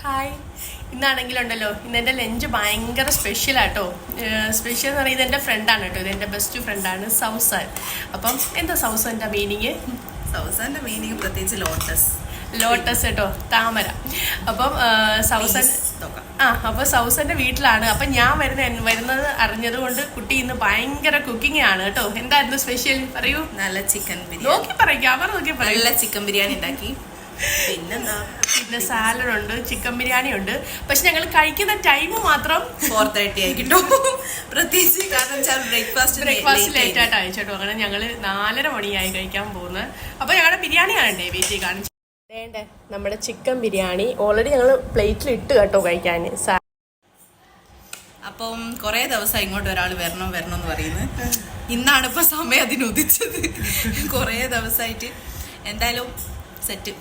Hi. ഇന്നാണെങ്കിലുണ്ടല്ലോ, ഇന്നെൻ്റെ lunch ഭയങ്കര സ്പെഷ്യലാട്ടോ. Special എന്ന് പറയുന്നത് ഇതെൻ്റെ ഫ്രണ്ടാണ് കേട്ടോ. ഇതെൻ്റെ ബെസ്റ്റ് ഫ്രണ്ടാണ് സൗസാൻ. അപ്പം എന്താ സൗസാൻ്റെ മീനിങ്? സൗസാൻ്റെ മീനിങ് പ്രത്യേകിച്ച് ലോട്ടസ് കേട്ടോ, താമര. അപ്പം സൗസൻ അപ്പോൾ സൗസന്റെ വീട്ടിലാണ്. അപ്പം ഞാൻ വരുന്നത് അറിഞ്ഞത് കൊണ്ട് കുട്ടി ഇന്ന് ഭയങ്കര കുക്കിംഗ് ആണ് കേട്ടോ. എന്തായിരുന്നു സ്പെഷ്യൽ പറയൂ. നല്ല ചിക്കൻ ബിരിയാണി നോക്കി പറയും, ക്യാമറ നോക്കി പറയും. നല്ല ചിക്കൻ ബിരിയാണി ഉണ്ടാക്കി. പിന്നെ സാലഡ് ഉണ്ട്, ചിക്കൻ ബിരിയാണി ഉണ്ട്. പക്ഷെ ഞങ്ങൾ കഴിക്കുന്ന ടൈം മാത്രം 4:30 ആയിട്ടോ. പ്രത്യേകിച്ച് കാരണം ബ്രേക്ക്ഫാസ്റ്റ് ലേറ്റ് ആയിട്ട് അയച്ചോട്ടോ. അങ്ങനെ ഞങ്ങൾ 4:30 മണിയായി കഴിക്കാൻ പോകുന്നത്. അപ്പൊ ഞങ്ങളുടെ ബിരിയാണി കാണണ്ടേ വീട്ടിൽ കാണിച്ചു. വേണ്ടേ നമ്മുടെ ചിക്കൻ ബിരിയാണി ഓൾറെഡി ഞങ്ങൾ പ്ലേറ്റിൽ ഇട്ട് കേട്ടോ കഴിക്കാൻ. അപ്പം കുറെ ദിവസം ഇങ്ങോട്ട് ഒരാൾ വരണം എന്ന് പറയുന്നത്. ഇന്നാണ് ഇപ്പൊ സമയം അതിന് ഉദിച്ചത്. കുറെ ദിവസമായിട്ട് എന്തായാലും സെറ്റ്